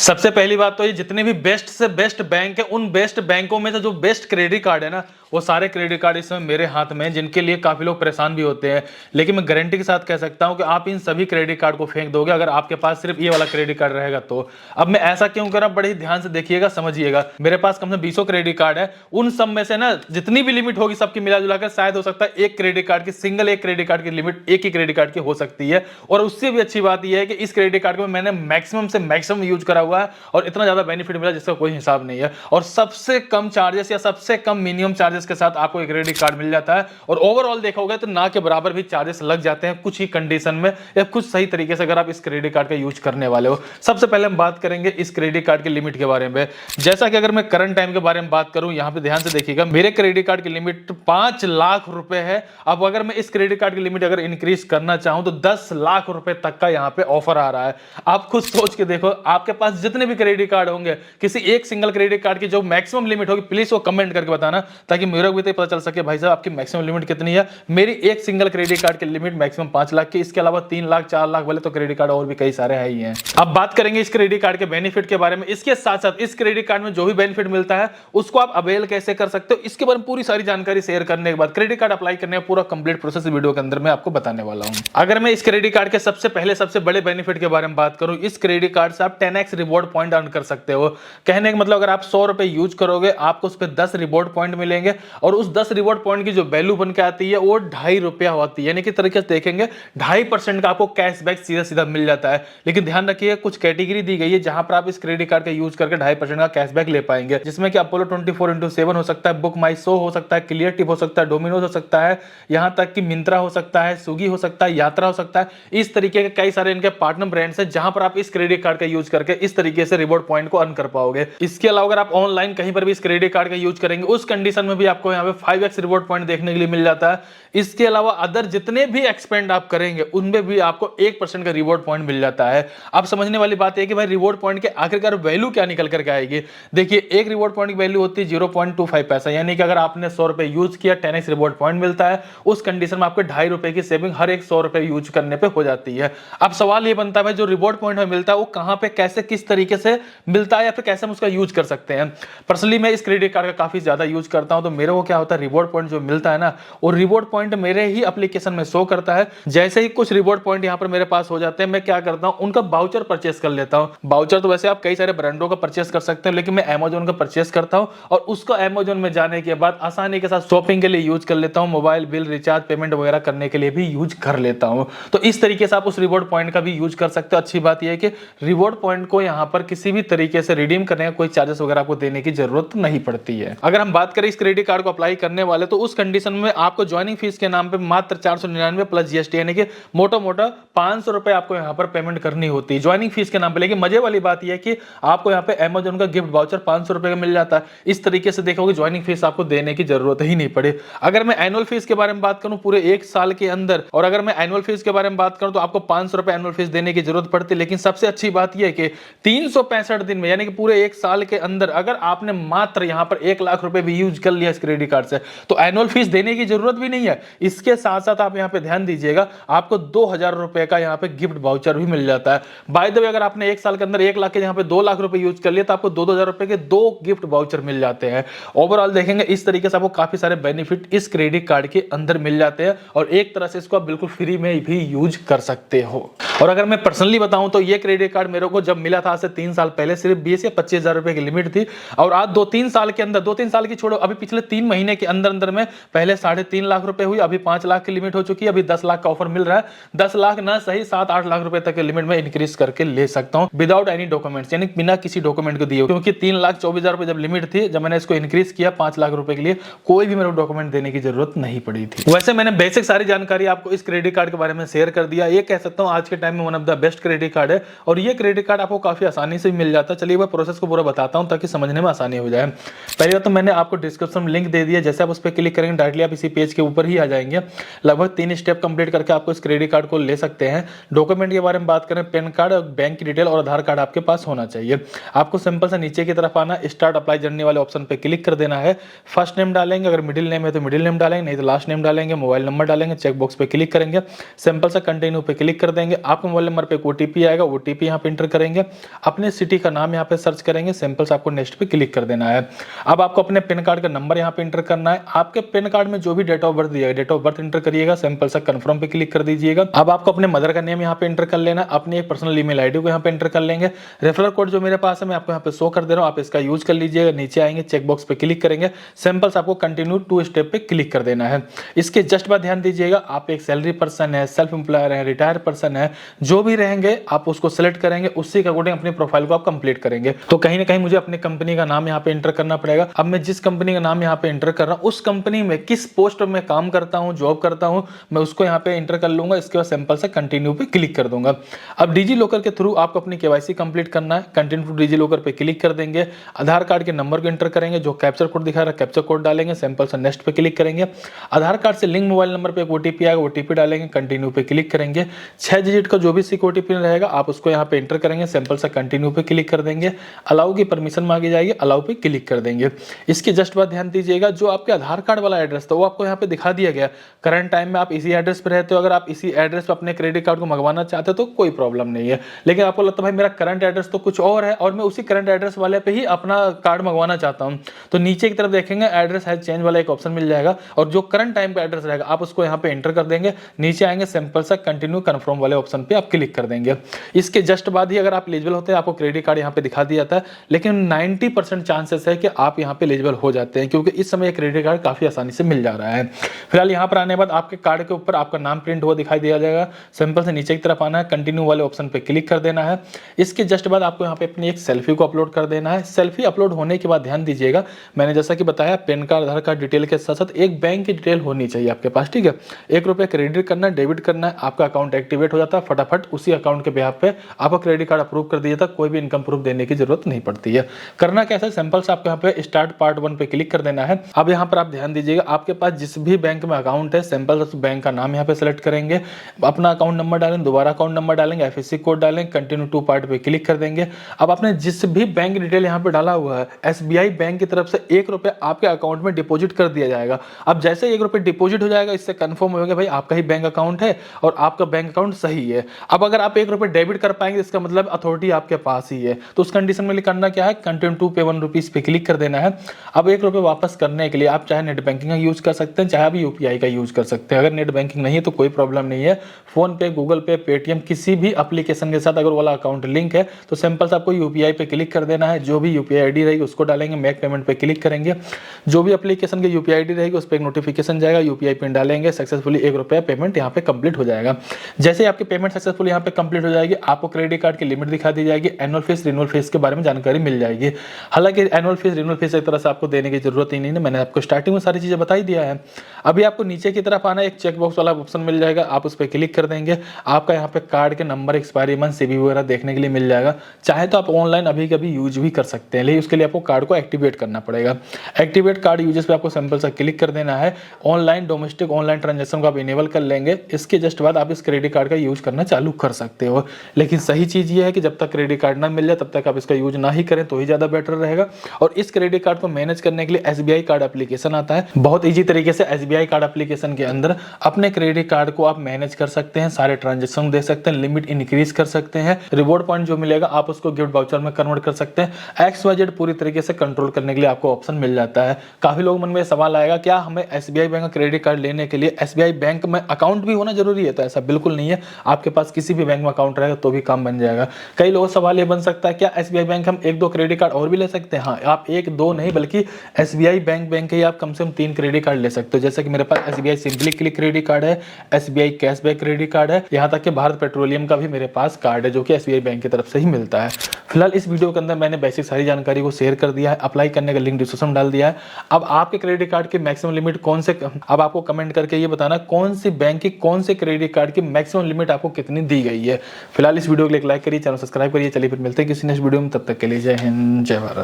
सबसे पहली बात तो ये जितने भी बेस्ट से बेस्ट बैंक है उन बेस्ट बैंकों में से जो बेस्ट क्रेडिट कार्ड है ना वो सारे क्रेडिट कार्ड इस समय मेरे हाथ में हैं, जिनके लिए काफी लोग परेशान भी होते हैं। लेकिन मैं गारंटी के साथ कह सकता हूं कि आप इन सभी क्रेडिट कार्ड को फेंक दोगे अगर आपके पास सिर्फ ये वाला क्रेडिट कार्ड रहेगा तो। अब मैं ऐसा क्यों कर रहा हूं, बड़े ही ध्यान से देखिएगा, समझिएगा। मेरे पास कम से कम 20 क्रेडिट कार्ड है, उन सब में से ना जितनी भी लिमिट होगी सबकी मिला जुलाकर शायद हो सकता है एक क्रेडिट कार्ड की सिंगल एक क्रेडिट कार्ड की लिमिट एक ही क्रेडिट कार्ड की हो सकती है। और उससे भी अच्छी बात यह है कि इस क्रेडिट कार्ड को मैंने मैक्सिमम से मैक्सिमम यूज करा हुआ है और इतना ज्यादा बेनिफिट मिला जिसका कोई हिसाब नहीं है। और सबसे कम चार्जेस या सबसे कम मिनिमम चार्जेस के साथ आपको एक क्रेडिट कार्ड मिल जाता है। और ओवरऑल देखोगे तो ना के बराबर भी चार्जेस लग जाते हैं कुछ ही कंडीशन में या कुछ सही तरीके से अगर आप इस क्रेडिट कार्ड का यूज करने वाले हो। सबसे पहले हम बात करेंगे इस क्रेडिट कार्ड की लिमिट के बारे में। जैसा कि अगर मैं करंट टाइम के बारे में बात करूं, यहां पे ध्यान से देखिएगा, मेरे क्रेडिट कार्ड की लिमिट 5 लाख रुपए है। अब अगर मैं इस क्रेडिट कार्ड की लिमिट अगर इंक्रीज करना चाहूं तो 10 लाख रुपए तक का यहां पे ऑफर आ रहा है। आप खुद सोच के देखो, आपके पास जितने भी क्रेडिट कार्ड होंगे, किसी एक सिंगल क्रेडिट कार्ड की जो मैक्सिमम लिमिट होगी प्लीज वो कमेंट करके बताना ताकि मेरे को भी तो पता चल सके भाई साहब आपकी मैक्सिमम लिमिट कितनी है। मेरी एक सिंगल क्रेडिट कार्ड की लिमिट मैक्सिमम 5 लाख की, इसके अलावा 3 लाख 4 लाख वाले तो क्रेडिट कार्ड और भी कई सारे हैं ही हैं। अब बात करेंगे इस क्रेडिट कार्ड के बेनिफिट के बारे में। इसके साथ साथ इस क्रेडिट कार्ड में जो भी बेनिफिट मिलता है उसको आप अवेल कैसे कर सकते हो, इसके बारे में पूरी सारी जानकारी शेयर करने के बाद क्रेडिट कार्ड अप्लाई करने का पूरा कंप्लीट प्रोसेस वीडियो के अंदर मैं आपको बताने वाला हूं। अगर मैं इस क्रेडिट कार्ड के सबसे बड़े बेनिफिट के बारे में बात करूं, इस क्रेडिट कार्ड से आप 10x रिवॉर्ड पॉइंट अर्न कर सकते हो। कहने का मतलब अगर आप 100 रुपए यूज करोगे आपको उस पर 10 रिवॉर्ड पॉइंट मिलेंगे और उस 10 रिवॉर्ड पॉइंट की जो वैल्यू बन के आती है वो 2.5 रुपया होती है। यानी कि तरीके से देखेंगे 2.5% का आपको कैशबैक सीधा सीधा मिल जाता है। लेकिन ध्यान रखिए कुछ कैटेगरी दी गई है जहां पर आप इस क्रेडिट कार्ड का यूज करके 2.5% का कैशबैक ले पाएंगे, जिसमें कि अपोलो 24x7 हो सकता है, बुक माई शो हो सकता है, क्लियर टिप हो सकता है, डोमिनोज हो सकता है, यहां तक कि मिंत्रा हो सकता है, स्विगी हो सकता है, यात्रा हो सकता है। इस तरीके के कई सारे इनके पार्टनर ब्रांड्स हैं जहां पर आप इस क्रेडिट कार्ड का यूज करके इस तरीके से रिवॉर्ड पॉइंट को अर्न कर पाओगे। इसके अलावा अगर आप ऑनलाइन कहीं पर भी इस क्रेडिट कार्ड का यूज करेंगे उस कंडीशन में भी आपको यहां पे 5x रिवॉर्ड पॉइंट देखने के लिए मिल जाता है। इसके अलावा अदर जितने भी एक्सपेंड आप करेंगे उनमें भी आपको 1% का रिवॉर्ड पॉइंट मिल जाता है। अब समझने वाली बात है कि भाई रिवॉर्ड पॉइंट के आखिरकार वैल्यू क्या निकल करके आएगी। देखिए एक रिवॉर्ड पॉइंट की वैल्यू होती है 0.25 पैसा, यानी कि अगर आपने 100 रुपए यूज किया 10x रिवॉर्ड पॉइंट मिलता है। उस कंडीशन में आपको 2.5 रुपए की सेविंग हर एक 100 रुपए यूज करने पे हो जाती है। अब सवाल ये बनता है भाई जो रिवॉर्ड पॉइंट हमें मिलता है वो कहां पे कैसे किस तरीके से मिलता है या फिर कैसे हम उसका यूज कर सकते हैं। पर्सनली मैं इस क्रेडिट कार्ड का काफी ज्यादा यूज करता हूं तो मेरे को क्या होता है रिवॉर्ड पॉइंट जो मिलता है ना वो रिवॉर्ड पॉइंट मेरे ही एप्लीकेशन में शो करता है। जैसे ही कुछ रिवॉर्ड पॉइंट यहां पर मेरे पास हो जाते हैं मैं क्या करता हूं उनका बाउचर परचेस कर लेता हूं। बाउचर तो वैसे आप कई सारे ब्रांडों का परचेस कर सकते हैं लेकिन मैं अमेजोन का परचेस करता हूं और उसको अमेजोन में जाने के बाद आसानी के साथ शॉपिंग के लिए यूज कर लेता हूं, मोबाइल बिल रिचार्ज पेमेंट वगैरह करने के लिए भी यूज कर लेता हूं। तो इस तरीके से आप उस रिवॉर्ड पॉइंट का भी यूज कर सकते हो। अच्छी बात यह है कि रिवॉर्ड पॉइंट को यहां पर किसी भी तरीके से रिडीम करने का कोई चार्जेस वगैरह आपको देने की जरूरत नहीं पड़ती है। अगर हम बात करें इस क्रेडिट कार्ड को अप्लाई करने वाले तो उस कंडीशन में आपको ज्वाइनिंग फीस के नाम पे मात्र 499 प्लस जीएसटी यानी कि मोटा 500 रुपए आपको यहां पर पेमेंट करनी होती है ज्वाइनिंग फीस के नाम पे। लेकिन मजे वाली बात यह है कि आपको यहां पे अमेजोन का गिफ्ट वाउचर 500 रुपए का मिल जाता है। इस तरीके से देखोगे ज्वाइनिंग फीस आपको देने की जरूरत ही नहीं पड़े। अगर मैं एनुअल फीस के बारे में बात करूं पूरे 1 साल के अंदर, और अगर मैं एनुअल फीस के बारे में बात करूं तो आपको 500 रुपए एनुअल फीस देने की जरूरत पड़ती है। लेकिन सबसे अच्छी बात यह है कि 365 दिन में यानी कि पूरे 1 साल के अंदर अगर आपने मात्र यहां पर 1 लाख रुपए भी यूज कर लिया इस क्रेडिट कार्ड से तो एनुअल फीस देने की जरूरत भी नहीं है। इसके साथ साथ आप यहां पे ध्यान दीजिएगा आपको 2000 रुपए का यहां पे गिफ्ट वाउचर भी मिल जाता है। बाय द वे अगर आपने 1 साल के अंदर 1 लाख के यहां पे 2 लाख रुपए यूज कर लिया तो आपको 2000 रुपए के 2 गिफ्ट वाउचर मिल जाते हैं। ओवरऑल देखेंगे इस तरीके से आपको काफी सारे बेनिफिट इस क्रेडिट कार्ड के अंदर मिल जाते हैं और एक तरह से इसको आप बिल्कुल फ्री में भी यूज कर सकते हो। और अगर मैं पर्सनली बताऊं तो ये क्रेडिट कार्ड मेरे को जब मिला था आज से 3 साल पहले सिर्फ 20 या 25 हजार रुपए की लिमिट थी और आज 2-3 साल के अंदर 2-3 साल की छोड़ो अभी पिछले 3 महीने के अंदर में पहले 3.5 लाख रुपए हुई, अभी 5 लाख की लिमिट हो चुकी है, अभी 10 लाख का ऑफर मिल रहा है। 10 लाख ना सही 7-8 लाख रुपए तक की लिमिट में इंक्रीज करके ले सकता हूं विदाउट एनी डॉक्यूमेंट्स, यानी बिना किसी डॉक्यूमेंट को दिए, क्योंकि 3,24,000 रुपए जब लिमिट थी जब मैंने इसको इंक्रीज किया 5 लाख रुपए के लिए कोई भी मेरे को डॉक्यूमेंट देने की जरूरत नहीं पड़ी थी। वैसे मैंने बेसिक सारी जानकारी आपको इस क्रेडिट कार्ड के बारे में शेयर कर दिया। ये कह सकता हूं आज के टाइम में one of the best credit card है और ये क्रेडिट कार्ड आपको काफी आसानी से मिल जाता है। चलिए मैं प्रोसेस को पूरा बताता हूं ताकि समझने में आसानी हो जाए। पहली बात तो मैंने आपको डिस्क्रिप्शन में लिंक दे दिया, जैसे आप उस पर क्लिक करेंगे डायरेक्टली आप इसी पेज के ऊपर ही आ जाएंगे। लगभग 3 स्टेप कंप्लीट करके आपको इस क्रेडिट कार्ड को ले सकते हैं। डॉक्यूमेंट के बारे में बात करें पैन कार्ड, बैंक की डिटेल और आधार कार्ड आपके पास होना चाहिए। आपको सिंपल से नीचे की तरफ आना, स्टार्ट अप्लाई जर्नी वाले ऑप्शन पे क्लिक कर देना है। फर्स्ट नेम डालेंगे, अगर मिडिल नेम है तो मिडिल नेम डालेंगे, नहीं तो लास्ट नेम डालेंगे, मोबाइल नंबर डालेंगे, चेक बॉक्स पे क्लिक करेंगे, सिंपल सा कंटिन्यू पे क्लिक कर देंगे। आपको मोबाइल नंबर पे एक ओटीपी आएगा, ओटीपी यहाँ पे इंटर करेंगे। अपने सिटी का नाम यहाँ पे सर्च करेंगे, सिंपल से आपको नेक्स्ट पे क्लिक कर देना है। अब आपको अपने पैन कार्ड का नंबर यहाँ पे इंटर करना है। आपके पैन कार्ड में जो भी डेट ऑफ बर्थ दिया है, डेट ऑफ बर्थ इंटर करिएगा, सिंपल सा कंफर्म पे क्लिक कर दीजिएगा। अब आपको अपने मदर का नेम यहाँ पे इंटर कर लेना, अपनी एक पर्सनल ईमेल आईडी को यहाँ पे इंटर कर लेंगे। रेफरल कोड जो मेरे पास है मैं आपको यहाँ पे शो कर दे रहा हूँ, आप इसका यूज कर लीजिएगा। नीचे आएंगे, चेक बॉक्स पे क्लिक करेंगे, सिंपल से आपको कंटिन्यू 2 स्टेप पे क्लिक कर देना है। इसके जस्ट बाद ध्यान दीजिएगा, आप एक सैलरी पर्सन है, सेल्फ एम्प्लॉयर है, रिटायर पर्सन है, जो भी रहेंगे आप उसको सेलेक्ट करेंगे, उसी के अकॉर्डिंग अपनी प्रोफाइल को आप कंप्लीट करेंगे। तो कहीं ना कहीं मुझे अपनी कंपनी का नाम यहाँ पे इंटर करना पड़ेगा। अब मैं जिस कंपनी का नाम यहाँ पे इंटर कर रहा हूँ, उस कंपनी में किस पोस्ट में काम करता हूँ, जॉब करता हूँ, मैं उसको यहाँ पे इंटर कर लूंगा। इसके बाद सिंपल से कंटिन्यू पे क्लिक कर दूंगा। अब डिजी लॉकर के थ्रू आपको अपनी केवाईसी कंप्लीट करना है, कंटिन्यू टू डिजी लॉकर पे क्लिक कर देंगे। आधार कार्ड के नंबर को इंटर करेंगे, जो कैप्चर कोड दिखा रहा है कैप्चर कोड डालेंगे, सिंपल से नेक्स्ट पे क्लिक करेंगे। आधार कार्ड से लिंक मोबाइल नंबर पे एक ओटीपी आएगा, ओटीपी डालेंगे, कंटिन्यू पे क्लिक करेंगे। 6 डिजिट का जो भी सिक ओटीपी रहेगा आप उसको यहाँ पे इंटर करेंगे, सिंपल से कंटिन्यू पे क्लिक कर देंगे। अलाउ की परमिशन मांगी जाएगी, अलाउ पे क्लिक कर देंगे। इसके जस्ट बाद ध्यान दीजिएगा, जो आपके आधार कार्ड वाला एड्रेस था वो आपको यहाँ पे दिखा दिया गया। करंट टाइम में आप इसी एड्रेस पे रहते हो, अगर आप इसी एड्रेस पे अपने क्रेडिट कार्ड को मंगवाना चाहते हो तो कोई प्रॉब्लम नहीं है। लेकिन आपको लगता है भाई मेरा करंट एड्रेस तो कुछ और है और मैं उसी करंट एड्रेस वाले पे ही अपना कार्ड मंगवाना चाहता हूं, तो नीचे की तरफ देखेंगे एड्रेस हैज चेंज वाला एक ऑप्शन मिल जाएगा, और जो करंट टाइम पे एड्रेस रहेगा आप उसको यहाँ पे एंटर कर देंगे। नीचे आएंगे, सिंपल सा कंटिन्यू कन्फर्म वाले ऑप्शन पे आप क्लिक कर देंगे। इसके जस्ट बाद ही अगर आप एलिजिबल होते हैं, आपको क्रेडिट कार्ड यहाँ पे दिखा दिया जाता है, लेकिन 90% चांसेस है कि आप यहाँ पे एलिजिबल हो जाते हैं, क्योंकि इस समय क्रेडिट कार्ड काफी आसानी से मिल जा रहा है। फिलहाल यहाँ पर आने के बाद आपके कार्ड के ऊपर आपका नाम प्रिंट हुआ दिखाई दिया जाएगा, सिंपल से नीचे की तरफ आना है, कंटिन्यू वाले ऑप्शन पे क्लिक कर देना है। इसके जस्ट बाद आपको यहाँ पे अपनी एक सेल्फी को अपलोड कर देना है। सेल्फी अपलोड होने के बाद ध्यान दीजिएगा, मैंने जैसा कि बताया पैन कार्ड आधार कार्ड डिटेल के साथ साथ एक बैंक की डिटेल होनी चाहिए आपके पास, ठीक है। 1 रुपये क्रेडिट करना है, डेबिट करना है, आपका अकाउंट एक्टिवेट हो जाता है फटाफट, उसी अकाउंट के बिहाफ पे आपका क्रेडिट कार्ड अप्रूव कर दिया था, कोई भी इनकम प्रूफ देने की जरूरत नहीं पड़ती है। करना कैसे, सिंपल से आपको यहाँ पे स्टार्ट पार्ट 1 पे क्लिक कर देना है। अब यहाँ पर आप ध्यान दीजिएगा, आपके पास जिस भी बैंक में अकाउंट है, सिंपल से बैंक का नाम यहाँ पे सेलेक्ट करेंगे, अपना अकाउंट नंबर डालेंगे, दोबारा अकाउंट नंबर डालेंगे, एफएससी कोड डालेंगे, कंटिन्यू टू पार्ट पे क्लिक कर देंगे। अब आपने जिस भी बैंक डिटेल यहाँ पे डाला हुआ है, एसबीआई बैंक की तरफ से 1 रुपये आपके अकाउंट में डिपॉजिट कर दिया जाएगा। अब जैसे 1 रुपये डिपॉजिट हो जाएगा, इससे कंफर्म हो गया भाई आपका ही बैंक अकाउंट है और आपका बैंक अकाउंट सही है। अब अगर आप 1 रुपये डेबिट कर पाएंगे, इसका मतलब अथॉरिटी आपके पास ही है, तो उस कंडीशन में करना क्या है, कंटिन्यू टू पे 1 रुपीज पे क्लिक कर देना है। अब 1 रुपये वापस करने के लिए आप चाहे नेट बैंकिंग का यूज कर सकते हैं, चाहे आप यूपीआई का यूज कर सकते हैं। अगर नेट बैंकिंग नहीं है तो कोई प्रॉब्लम नहीं है, फोन पे, गूगल पे, पेटीएम, किसी भी एप्लीकेशन के साथ अगर वाला अकाउंट लिंक है तो सिंपल से आपको यूपीआई पे क्लिक कर देना है। जो भी यूपीआई आईडी रहेगी उसको डालेंगे, मेक पेमेंट पे क्लिक करेंगे। जो भी एप्लीकेशन की यूपीआई आईडी रहेगी उस पर एक नोटिफिकेशन जाएगा, यूपीआई पिन डालेंगे, सक्सेसफुली 1 रुपया पेमेंट यहाँ पे कंप्लीट हो जाएगा। जैसे ही आपकी पेमेंट सक्सेसफुल यहाँ पे कंप्लीट हो जाएगी, आपको क्रेडिट कार्ड की लिमिट दिखा दी जाएगी, एनुअल फीस, रिन्यूअल फीस के बारे में जानकारी मिल जाएगी। हालांकि एनुअल फीस, रिन्यूअल फीस एक तरह से आपको देने की जरूरत ही नहीं है, मैंने आपको स्टार्टिंग में सारी चीजें बता ही दिया है। अभी आपको नीचे की तरफ आना, एक चेक बॉक्स वाला ऑप्शन मिल जाएगा, आप उस पर क्लिक कर देंगे। आपका यहाँ पे कार्ड के नंबर, एक्सपायरी मंथ, सीवी वगैरह देखने के लिए मिल जाएगा। चाहे तो आप ऑनलाइन अभी कभी यूज भी कर सकते हैं, लेकिन उसके लिए आपको कार्ड को एक्टिवेट करना पड़ेगा। एक्टिवेट कार्ड यूजेस पे आपको सिंपल सा क्लिक कर देना है। ऑनलाइन डोमेस्टिक ऑनलाइन ट्रांजेक्शन को आप इनेबल कर लेंगे। इसके जस्ट बाद आप इस क्रेडिट कार्ड का यूज करना चालू कर सकते हो, लेकिन सही चीज ये है कि जब तक क्रेडिट कार्ड ना मिल जाए तब तक आप इसका यूज ना ही करें तो ही ज्यादा बेटर रहेगा। और इस क्रेडिट कार्ड को मैनेज करने के लिए एसबीआई कार्ड एप्लीकेशन आता है, बहुत ईजी तरीके से एसबीआई कार्ड एप्लीकेशन के अंदर अपने क्रेडिट कार्ड को आप मैनेज कर सकते हैं, सारे ट्रांजेक्शन दे सकते हैं, लिमिट इंक्रीज कर सकते हैं, रिवॉर्ड पॉइंट जो मिलेगा आप उसको गिफ्ट वाउचर में कन्वर्ट कर सकते हैं। XYZ पूरी तरीके से कंट्रोल करने के लिए आपको ऑप्शन मिल जाता है। काफी लोग मन में सवाल आएगा, क्या हमें एसबीआई बैंक का क्रेडिट कार्ड लेने के लिए एसबीआई बैंक में अकाउंट भी होना जरूरी है? तो ऐसा बिल्कुल नहीं है, आपके पास किसी भी बैंक में अकाउंट रहेगा तो भी काम बन जाएगा। कई लोगों का सवाल ये बन सकता है, क्या एसबीआई बैंक हम 1-2 क्रेडिट कार्ड और भी ले सकते हैं? हाँ, आप 1-2 नहीं बल्कि एसबीआई बैंक के ही आप कम से कम 3 क्रेडिट कार्ड ले सकते हो। जैसे कि मेरे पास SBI simply click credit card है, एसबीआई कैशबैक क्रेडिट कार्ड है, यहाँ तक कि भारत पेट्रोलियम का भी मेरे पास कार्ड है जो कि एसबीआई बैंक की तरफ से ही मिलता है। फिलहाल इस वीडियो के अंदर मैंने बेसिक सारी जानकारी को शेयर कर दिया है, अप्लाई करने का लिंक डिस्क्रिप्शन में डाल दिया है। अब आपके क्रेडिट कार्ड की मैक्सिमम लिमिट कौन से, अब आपको कमेंट करके ये बताना कौन सी बैंक की कौन से क्रेडिट कार्ड की मैक्सिमम लिमिट आपको कितनी दी गई है। फिलहाल इस वीडियो को लाइक करिए, चैनल सब्सक्राइब करिए। चलिए फिर मिलते हैं किसी नेक्स्ट वीडियो में, तब तक के लिए जय हिंद, जय भारत।